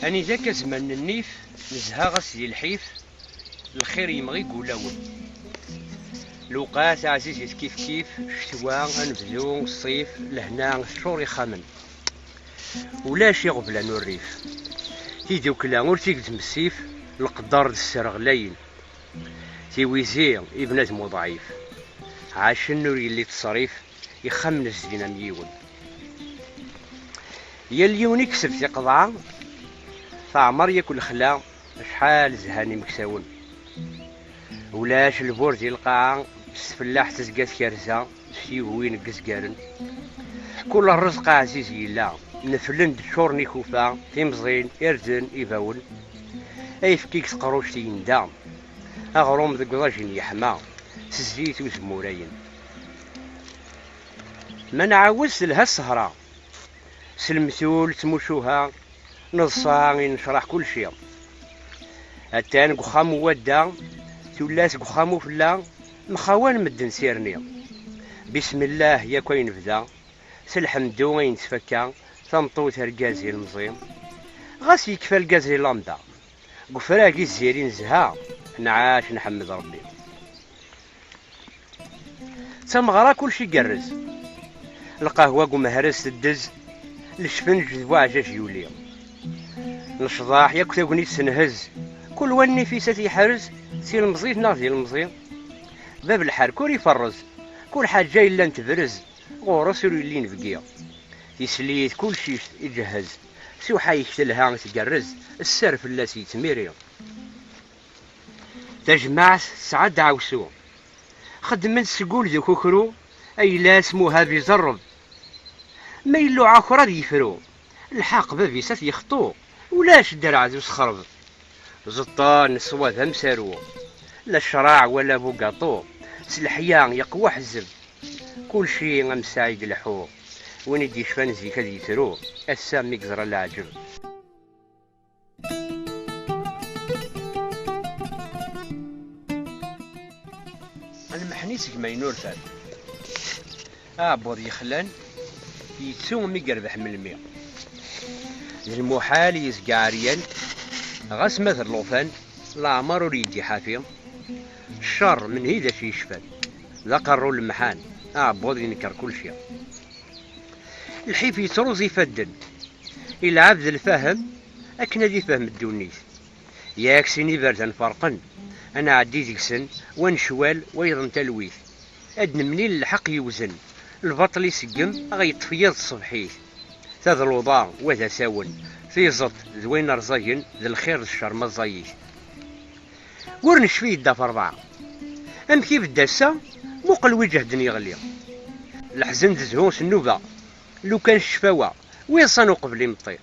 أني ذاك زمان النيف نزها غسي الحيف الخير يمغي قولاون لوقات عزيز كيف كيف شتوا أنفذو الصيف لهنا الشور يخامن ولاش يغبلا الريف تيدوك لا ور تيقدم السيف القدر السرغلاين تيويزي ابنة ضعيف عاش النور اللي تصريف يخمن الزينة ميون يا اليوم يكسب في قضعة فعمر ياكل خلا شحال زهاني مكساون ولاش البورد القاعة السفلاح تزقات كارثة سيوين قزقارن كل الرزق عزيز يلا نفلند شورني كوفا تيمزين اردن يباون اي فكيك قروش تيندا اغروم ذك ضاجين يحمى سزيت وزمورين ما نعاوز لها السهرة سلمثول تموشوها نصا نشرح كل شيء التان قخام ودا تولاس قخام فلا مخاوان مدن سيرني بسم الله يا كوين بدا سلحمدو وين تفكا تنطوت الكازي المزيم غاس يكفى الكازي لامدا قفراكي الزيرين زها نعاش نحمد ربي تمغرا كل شي قرز القهوة قمهرس الدز الشفنج ذواعجاج يولي الشضاح ياك تاكوني تسنهز كل وني في ساتي حرز سي المزيد ناضي المزيد باب الحار كل يفرز كل حاجة إلا نتبرز غورس اللي نفقيا يسليت كل شي يجهز سو حايك تلها تقرز السرف لا سيتميري تجمع سعد عوسو خدمت سقول ذو كوكرو أي لا اسمها بيزرب ما يلو عاكرا يفرو الحق بابي سات يخطو ولاش درع ذو سخرب زطان صواد مسارو لا الشراع ولا بوقاطو سلحيان يقوى حزب كل شي غم سعيد الحو وين يدي شفان زي كذي يترو السام يقزر العجب المحنيس ما ينور فات بود يخلان يتسو مي يربح من المية المحال يزقاريان غاس مثل لوفان لا عمر ريدي حافي الشر من هيدا شي يشفان ذا قرو المحان بود ينكر كل شيء الحيف يتروز يفدن العبد الفهم اكنا دي فهم الدونيس ياك سيني بردن فرقن انا عديت يكسن ونشوال ويضن تلويث ادن منين الحق يوزن البطل يسقم غيطفيض الصبحيت تذا الوضاء وذا ساون في زط ذوين رزاين ذا الخير الشر مزايت ورنش فيه دا في 4 ام كيف الداسة موقل وجه دنيا غليا الحزن تزهوس النوبة لو كان الشفاوة وين صانو قبل مطير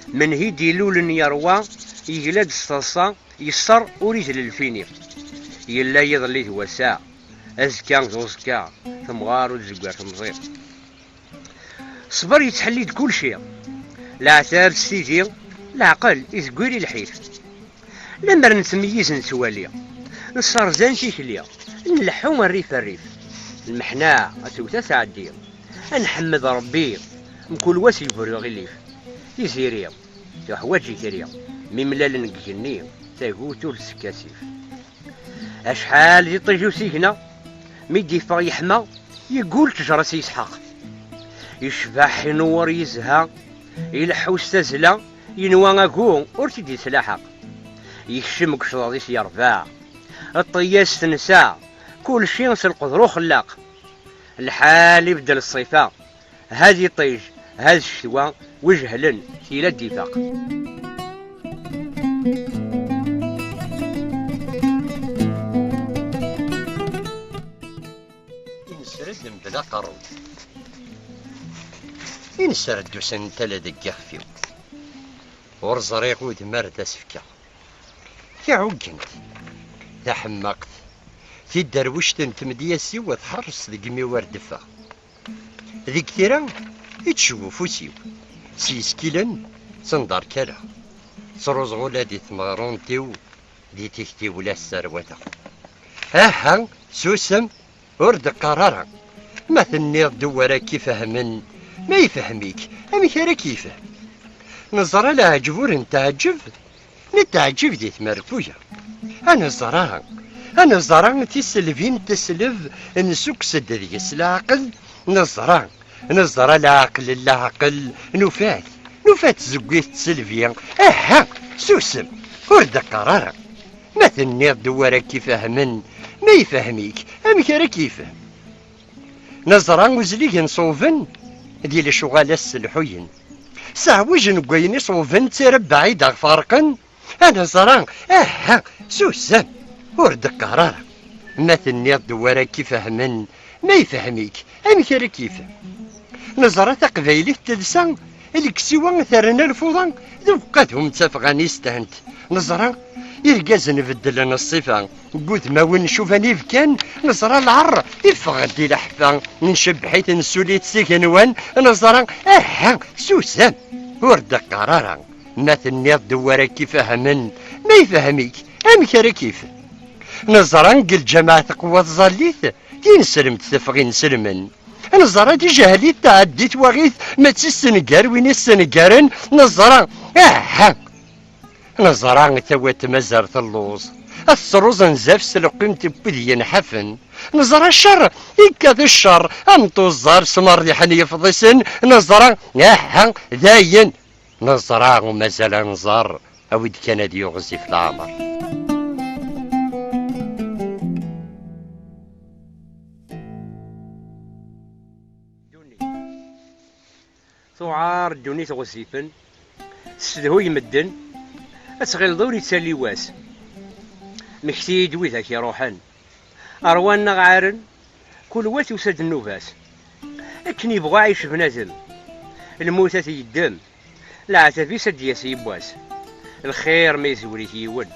من هيدي لول يروى يجلد الصلصة يسر ورجل الفينير يلا يظلي وساع ازكا زوزكا ثمغار وزقار تمزير صبر يتحليد كل شيء العتاب السيجي العقل يزقولي الحيف لما نتميز نتواليا نصرزان تيكليا نلحو الريف المحناء اتوتا تعدي نحمد ربي مكل واسي يبرو غليف يزيريا تحواجي كريا مملال نقجني تاقوتو لسكاسيف اشحال يطيجو سيكنا ميدي فايحما يقول تجرس يسحق يشبح ينور يزها يلحو استزلا ينوى اكو ورتدي سلاحق يكشم كشضاضيس يرفع الطياس تنسى كل شي نسلق ذرو خلاق الحال يبدل الصيفة هذه طيج هذا الشتوى وجهلن الى الدفاق إنسرد بلا طرود إنسرد سنتلا دقا خفيو ورزريق ودمار تسفكا تعوقنت تحمقت تدروشت تمدياسي وتحرس ذيك ميوار دفا ذيك تيرا يتشوف فوسيو سيسكيلن صندار كلا صروز غولا دي ثمارون تيو دي تكتي ولا السروتا اها سوسم ورد قرارا ما ثنيض دوارا كيفهمن ما يفهميك امك راه كيفه نظرة لا عجبور نتعجب نتعجب دي ثمرفوية انا زران تسلفين تسلف نسكسد ديس العقل نظرة العقل نفات زقيت تسلفيا اها سوسم ورد قرارا ما ثنيض دوارا كيفهمن ما يفهميك امك راه كيفه نظرا وزليك نصوفن ديال الشغالة السلحوين سعوج نقويني صوفن تيرب بعيد فارقا انا زران اها سوسن ورد قرار ما ثنيض دوارا كيفهمن ما يفهميك امك راه كيفه نظرة تقبايلي تلسان الكسيوان ثرنا الفوضان ذو قدهم تافغانيستانت نظرة يرقاز نبدل الصفة قوت ما وين نشوفني فكان نظرة العر يفغدي لحفة نشب حيث نسوليت سيكنوان نظرة اها سوسان ورد قرارا ما ثنيض دوارا كيفهمن ما يفهميك امك راه كيف نظرة قل جماعة قوة ظليت تنسلمت تفغي نسلمن نظرة دي جهليت تعديت وغيث ما تسنقار وين السنقارن نظرة اها نظرة ثوات مزار اللوز الثروز نزاف سلقيم تبذي نحفن نظرة الشر يكاد الشر امتو الزار سمر يحني يفضسن نظرة اها ذاين نظرة ومازال نزار اود كان دي يغزي في العمر ثعار الدوني تغزيفن تسدهو يمدن أتغيل دوري تسالي واس مكتي دويتك يروحن أروان غارن كل وات يسد النوفاس أكني بغا عيش بنادم الموتة يدم العتافي سد ياسي بواس الخير ما يزوري يود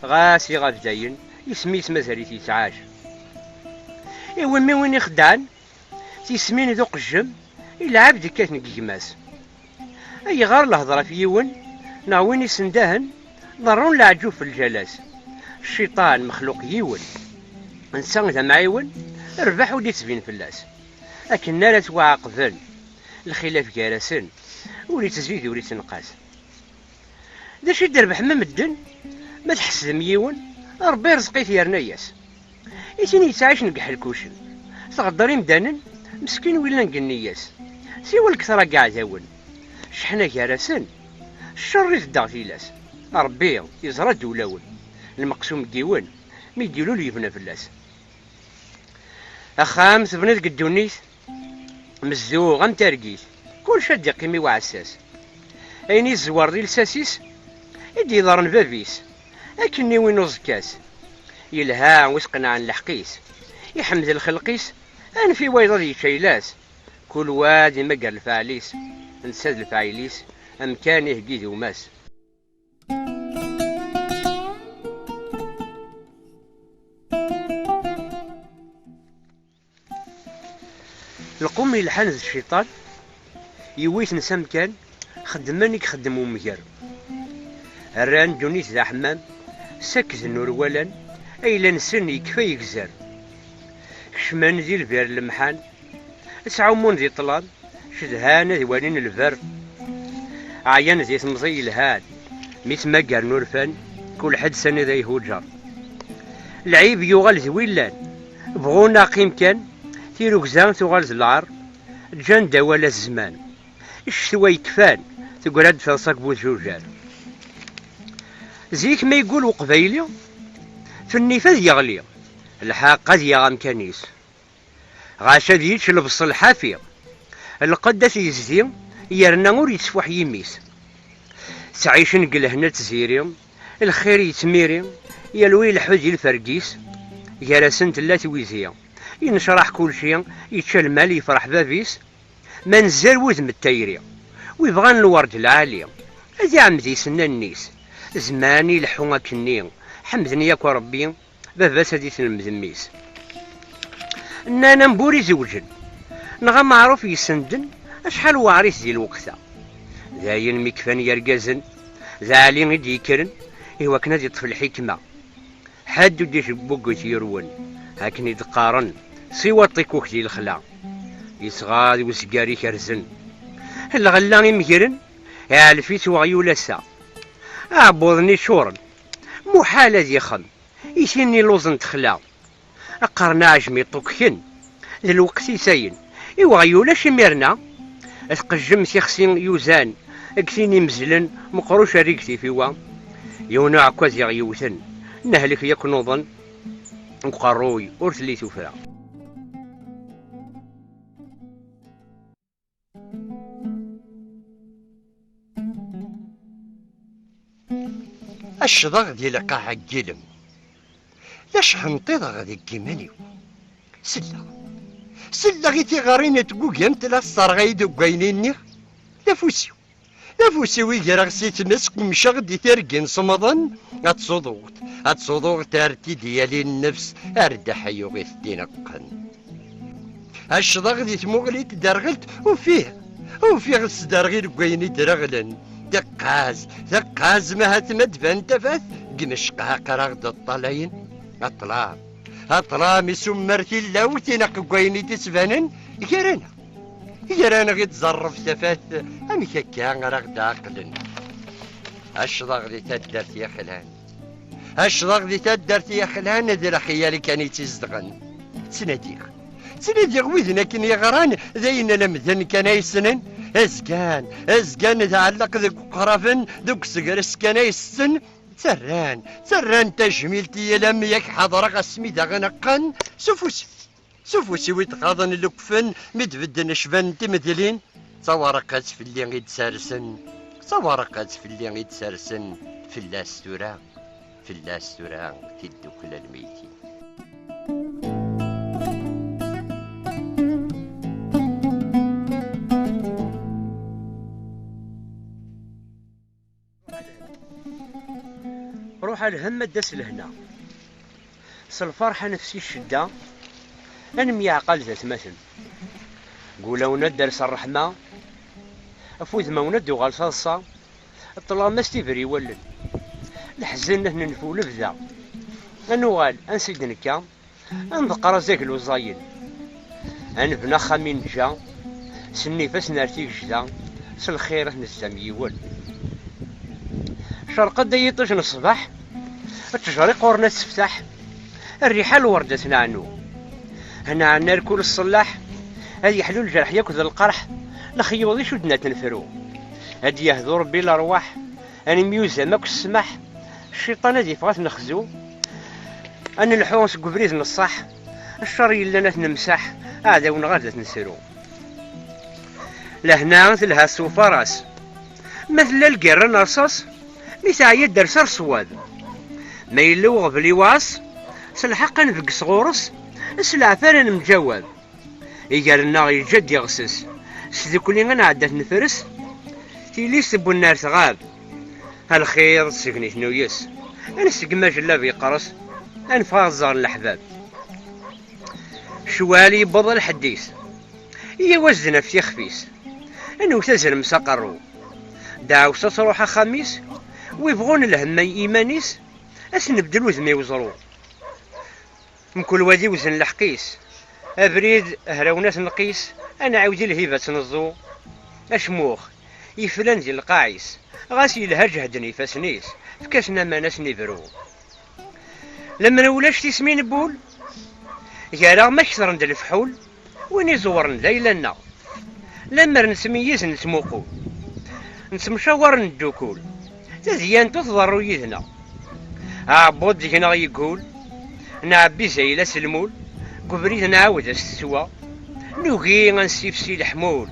غاسي غاف داين يسميت مازالي تيتعاش إوا مي وين يخدعن تيسمين ذوق الجم العبد كاتن كيماس أي غار الهضرة في يون ناوين يسندهن ضرون العجوب في الجلاس الشيطان مخلوق يون انسان ذا معيون ربح ودي تبين فلاس لكن لا توعقبن الخلاف جالسن ولي تزيد ولي تنقاس دا شي دربح ما مدن ما تحسدم يون ربي رزقي في رناياس يتيني يتعايش نقح الكوشن تغدري مدانن مسكين ولا نقنياس سيوا الكثرة كاع داون شحنا كارسن الشر يتدع فيلاس ربي يزرى دولاون المقسوم ديوان مي يديرو لي يبنى فلاس اخام تبنى ديك الدونيت مزوغ ام تارقيت كل شاد يقيمي وعساس اين الزوار ديال الساسيس يدي ضرن بابيس اكني وين وزكاس يلها ويسقنا عن الحقيس يحمد الخلقيس انا في ويض يشيلاس كل واد ما قال الفعليس نساد الفعيليس ام كان يهدي وماس القوم يلحن الشيطان يويت نسام كان خدماني خدم ومجر الران دونيت ذا حمام سكت النور ولان ايلا نسن يكفي يكزر كشمان ذي البير المحان اسعومون ذي طلال شدهان ذي وانين البر عيان ذي تمضي الهاد ميت مقر نورفان كل حد سنة ذي هوجر العيب يغال ذويلان بغونا قيم كان تيرو كزان تغال العار جان دوال الزمان الشتوى يكفان تقرد في صقبو جوجار زيك ما يقول وقبايلي في النفاذ يغلي الحاقة يغام كنيس غاشا ديتش لبس الحافية القدس يزدي يرنا ور يتسفح يميس تعيش نقل هنا تزيري الخير يتميري يلوي الحوج الفرقيس يرسن تلات ويزيا ينشرح كل شيء يتشال مال يفرح بابيس ما نزال وذم التايري ويبغان الورد العالي هذي عمدي سنة النيس زماني لحوما كني حمدني ياك ربي بابا سادي تلمذ ميس. نانا مبوري زوجن نغا معروف يسندن اشحال وعريس ديال الوقتا داين مكفان يرقازن زعلي غيد يكرن إوا كنا دي طفل الحكمة حد ديش بوكوت يرون هاكني دقارن سوا طيكوك ديال الخلا يصغاد وسكاري كرزن الغلا مهرن عالفيت وغيولاسا عبوضني شورن محال دي خم يسيني لوزن تخلا أقرنا عجمي طوكين للوقت يساين إوا غيولاش ميرنا أتقجم سيخسين يوزان أكسيني مزلن مقروش ريكتي فيوا يونا عكواز يغيوثن نهلك ياك نوضن وقروي أرثلي تفرا. الشضاغ ديال قاع الجلم لاش حنطيض غادي كيمانيو سلا غيتي غارين تقوقمت لا الصرغي دوكاينيني لافوسيو يقرا غسيت مسك مشى غدي ترقن صمضن هتصوضوغ تارتي ديالي النفس ارد حيو غيث دينقن الشضاغ دي تموغلي تدرغلت وفيه الصدار غير كويني درغلن دقاز ما هتمدفن تفاث قمشقها قراغد الطلاين أطلام سمرتي اللاوتي نقويني تسفنن يرانا غير تزرف تفاث أمي كاكا غراغد عقلن الشضاغ دي تدرت يا خلان ندير خيالي كان يتزدغن تناديغ ويذنا كن يغران ذاين لمذن كان يسنن ازكان تعلق ذوك قرافن ذوك سقرس كان يسن سران تجميلتي يلم ياك حضر قسمي دغنقن سفوسي ويتغاضن اللقفن مدفدن شبان تمثلين صوارقات في اللي غيد سارسن في اللاستورا تدوك للميتين. روح الهم داس لهنا الفرحة نفسي الشدة أنمي عقل ذات مثل قولونا درس الرحمة أفوذ مونا دوغال صاصة الطلاب ما استيفري ولد الحزن نحن نفول بذا أنوغال أنسيد نكا أنذقر زاك الوزاين أنبنا خامين جا سني فاسنارتيك جدا سالخير نزام يول شرق ديطش الصباح التجريق ورنا تفتح الريحة الوردة نعنو هنا عنا ركول الصلاح هذي يحلو الجرح ياكل القرح لخيوضي شدنا تنفرو هادي يهدو ربي الأرواح أنا ميوزا ماكو السماح الشيطان هادي فغات نخزو أنا الحونس قبريز نصح الشر يلنا نمسح أعداونا غادة نسرو لهنا تلها السوفا راس مثل القرن رصاص ميساعية درس رصواد ما يلو غبلي واس سلحق نفق صغورس العفان مجواد يقالنا يجد يغسس سذكولي غنعدات نفرس تيلي سبو النار تغاب الخير سقني شنو يس انا سقما جلا بيقرص انفاق الزار الاحباب شوالي بضل الحديث يوزنا في خفيس انو تزرم سقرو داو روحا خميس ويبغون الهم ايمانيس اسنبدلو ذمي وزرو من كل وادي وزن الحقيس ابريد هراوناس نقيس انا عاودي الهيبه تنزو اشموخ يفلان ديال القاعيس غاسي الهرج هدني فاسنيس فكاسنا ما ناس نبرو لما نولاش تسمين بول يا ما كثر ند الفحول وين يزورن ليلنا لما نسميز نسموقو نسمشاور ندوكول تزيان تضرو يدنا عبود ديكنا يقول نعبي زي لا سلمول قبريت نعاود السوا نوغي غنسيف سي الحمول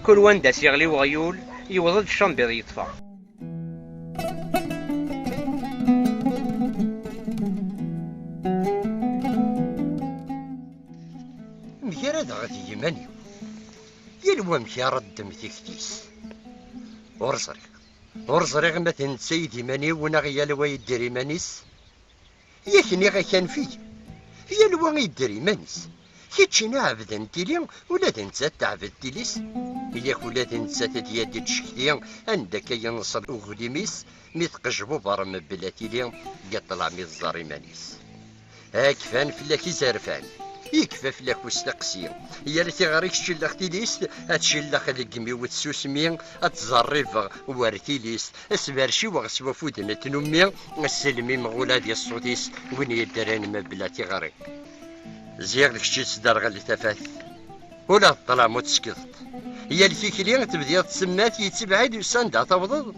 كل وان سيغلي وغيول يوضد الشامبيض يطفى مكراد غادي يمانيو يلوى مكي ردم تكتيس ورزريغ ما تنسيد يمانيو ونغيال ويدير يمانيس ياكني غا كان فيه هي الوا يدري مانس كيتشينا عبدا تيلي ولا تنسى تعبد تيليس ياك ولا تنسى تدياد تشكتي عندك ينصر اغليميس ميتقجبو برم بلا تيلي يطلع مي الزاري مانيس هاك فان فلاك يزرفان يكفى فلاك وستقسي يا لتي غاريك تشلخ تيليس هتشلخ هذيك ميوت سوسمي هتزرف وارتيليس اسبرشي وغسوا فودنا تنمي السلمي مغولا ديال الصوتيس وين يدران ما بلا تيغاري زيغ داك الشيء صدر غالي تفات ولا طلع متسكت هي الفكرة تبدي تسمات يتبعد وساندا تبضض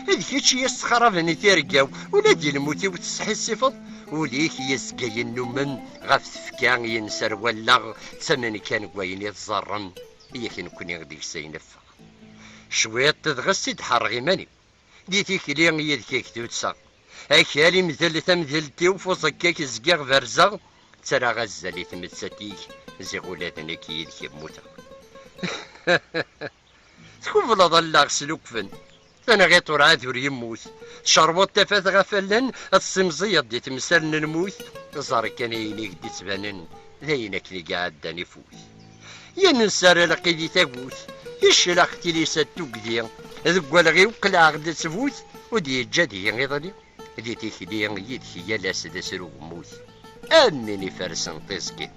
هاد كيتش يسخرفني تيرقاو ولا دي الموتي وتسحي الصفط وليك يسقي النمن غف تفكان ينسر ولا تمن كان كوين يتزرم ياك نكوني غديك سينفق شوية تدغسي تحرغي ماني ديتي كلي هي ديك توتسا اكالي مثل تمثلتي وفوزك كيك زقاغ فرزا ترى غزالي تمتساتيك زي غولادنا كي موتا تكون بلا ضل غسلوك فن انا غير ترعاد ور يموت شربوط تفات غفلن السمزيه دي تمثال نموت زار كان ينيك دي تبانن ذينك اللي قاعد داني فوت يا ننسى لقيدي تاقوت يشلخ تيليسات توكدي ذك غي وقلع غدا تفوت ودي جادي غيضني دي تيكدي يدك يا لاسد سرو موت أنني فرسن طيسكي